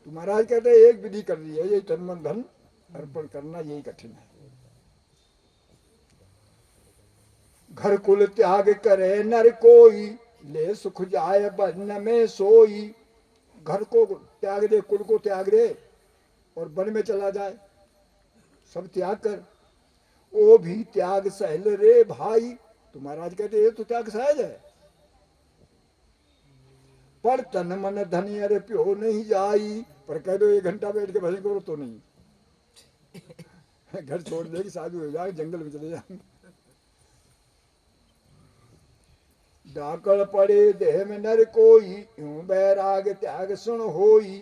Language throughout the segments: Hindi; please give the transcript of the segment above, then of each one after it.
तो महाराज कहते हैं एक विधि कर दी है, ये तन मन धन अर्पण करना यही कठिन है। घर कुल त्याग करे नर कोई, ले सुख जाए वन में सोई। घर को त्याग दे, कुल को त्याग दे और वन में चला जाए, सब त्याग कर। ओ भी त्याग सहल रे भाई। तो महाराज कहते ये तो त्याग सहज है, पर तन मन धन अरे प्यो नहीं जाई। पर कह दो 1 घंटा बैठ के भजन करो तो नहीं। घर छोड़ देगी, साधु हो जाए, जंगल में चले जाएंगे। डाकल पड़े देह में नर कोई, यूं बैराग त्याग सुन होई।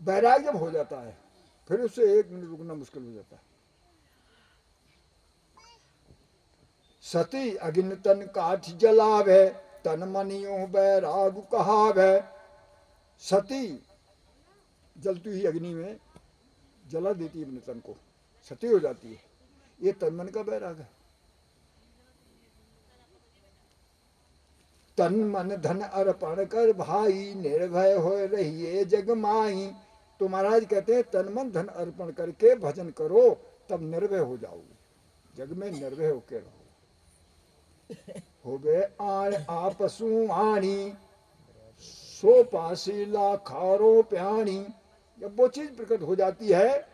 बैराग जब हो जाता है फिर उससे 1 मिनट रुकना मुश्किल हो जाता है। सती अग्नि तन काठ जलावे, तन मनियों बैराग कहावे। सती जलती हुई अग्नि में जला देती है अपने तन को, सती हो जाती है, ये तन मन का बैराग है। तन मन धन अर्पण कर भाई, निर्भय हो रहिए जग माई। तो महाराज कहते हैं तन मन धन अर्पण करके भजन करो, तब निर्भय हो जाओगे, जग में निर्भय होकर रहो। हो गए आण आपसु आणी, सो पासी लाखारो प्याणी। जब वो चीज प्रकट हो जाती है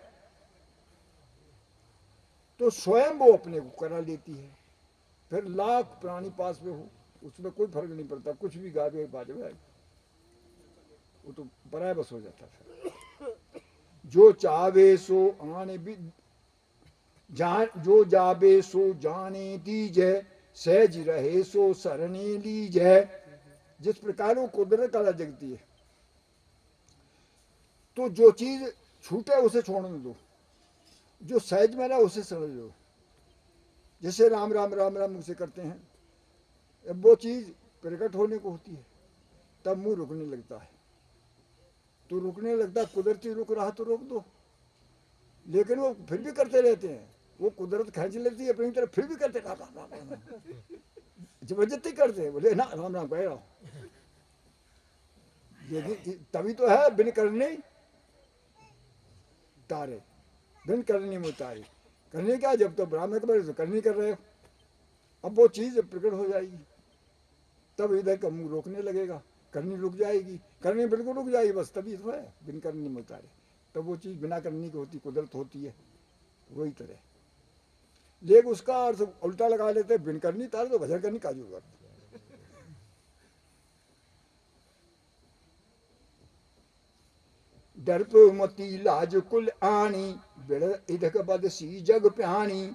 तो स्वयं वो अपने को करा लेती है। फिर लाख प्राणी पास में हो, उसमें कोई फर्क नहीं पड़ता, कुछ भी गावे बाजे, वो तो पराय बस हो जाता है। जो चावे सो आने भी जान, जो जाबे सो जाने दीजे, सहज रहे सो सरने लीजे। जिस प्रकार वो कुदरत कला जगती है, तो जो चीज छूटे उसे छोड़ने दो, जो सहज में ना उसे समझ लो। जैसे राम राम राम राम उसे करते हैं, अब वो चीज प्रकट होने को होती है तब मुंह रुकने लगता है, तो रुकने लगता, कुदरती रुक रहा तो रोक दो। लेकिन वो फिर भी करते रहते हैं, वो कुदरत खींच लेती है अपनी तरफ, फिर भी करते जबरदस्ती करते हैं, बोले ना राम राम कह रहा हूं। लेकिन तभी तो है बिन करने तारे, बिन करने में तारे। करने क्या, जब तो ब्राह्मण के बारे तो करनी कर रहे हो, अब वो चीज प्रकट हो जाएगी तब इधर का मुंह रोकने लगेगा, करनी रुक जाएगी, करनी बिल्कुल रुक जाएगी, बस तभी तो है बिन करने में तारे। तब वो चीज बिना करने की होती, कुदरत होती है वही तरह। लेकिन उसका अर्थ उल्टा लगा लेते, बिन करनी तारे तो भजन करनी का जरूरत। डर पे मती लाज कुल आनी, बिड़ इधक बद सी जग प्यानी।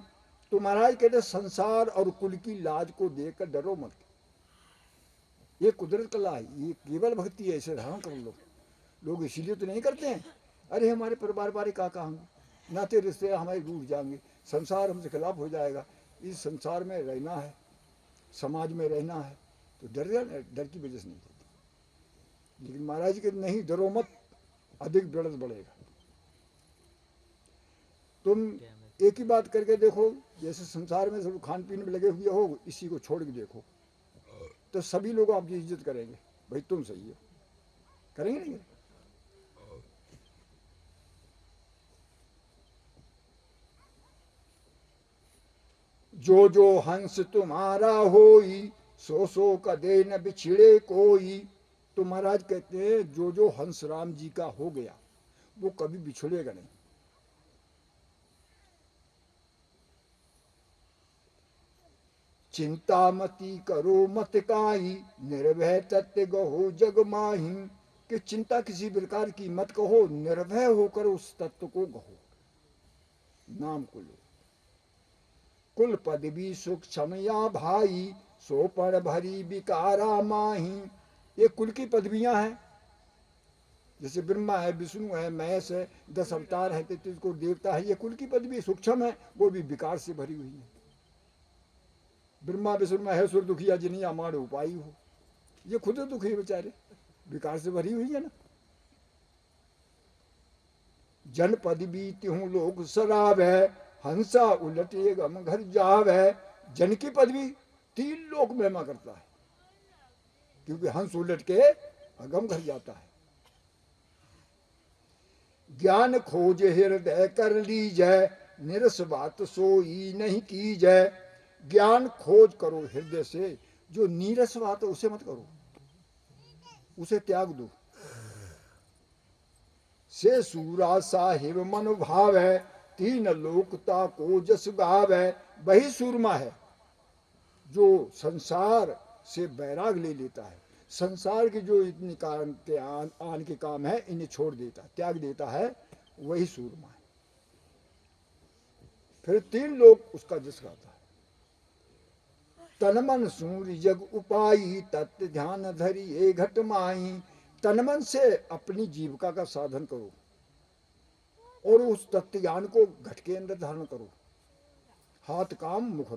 तो महाराज कहते संसार और कुल की लाज को देखकर डरो मत, ये कुदरत कला है, ये केवल भक्ति है, इसे धारण कर लो। लोग इसीलिए तो नहीं करते हैं, अरे हमारे परिवार वाले का होंगे, नाते रिश्ते हमारे रूठ जाएंगे, संसार हमसे खिलाफ हो जाएगा। इस संसार में रहना है, समाज में रहना है, तो डर की वजह से नहीं होती। लेकिन महाराज जी कहते नहीं, डरो मत, अधिक बढ़त बढ़ेगा। तुम एक ही बात करके देखो, जैसे संसार में सब खान पीन में लगे हुए हो, इसी को छोड़ के देखो तो सभी लोग आपकी इज्जत करेंगे, भाई तुम सही हो, करेंगे नहीं? जो जो हंस तुम्हारा होई, सो सो कदे न बिछड़े कोई। तो महाराज कहते हैं जो जो हंस राम जी का हो गया वो कभी बिछड़ेगा नहीं। चिंता मती करो मत काई, निर्भय तत्व गहो जग माही। कि चिंता किसी प्रकार की मत कहो, निर्भय होकर उस तत्व को कहो, नाम को लो। कुल पदवी सुख क्षमया भाई, सो पर भरी विकारा माही। ये कुल की पदवियां हैं, जैसे ब्रह्मा है, विष्णु है, महेश है, 10 अवतार है, 33 को देवता है, ये कुल की पदवी सूक्ष्म है, वो भी विकार से भरी हुई है। ब्रह्मा विष्णु महेश्वर दुखिया जिन्हीं अमार उपाय हो, ये खुद दुखी बेचारे, विकार से भरी हुई है ना। जन पदवी त्यों लोग शराब है, हंसा उलटे गम घर जाव है। जन की पदवी 3 लोक महिमा करता है, क्योंकि हंस उलट के अगम घर जाता है। ज्ञान खोज हृदय कर लीजय, निरस बात सोई नहीं कीजय। ज्ञान खोज करो हृदय से, जो नीरस बात है उसे मत करो, उसे त्याग दो। से सूरा साहिब मन भाव है, तीन लोकता को जस गाव है। वही सूरमा है जो संसार से बैराग ले लेता है, संसार के जो इतने कारण के आन के काम है इन्हें छोड़ देता है, त्याग देता है, वही सूरमा है। फिर तीन लोग उसका जस गाता है। तन मन सूर्य जग उपाई, तत्व ध्यान धरी ए घट माही। तन मन से अपनी जीविका का साधन करो और उस तत्व ज्ञान को घट के अंदर धारण करो। हाथ काम मुख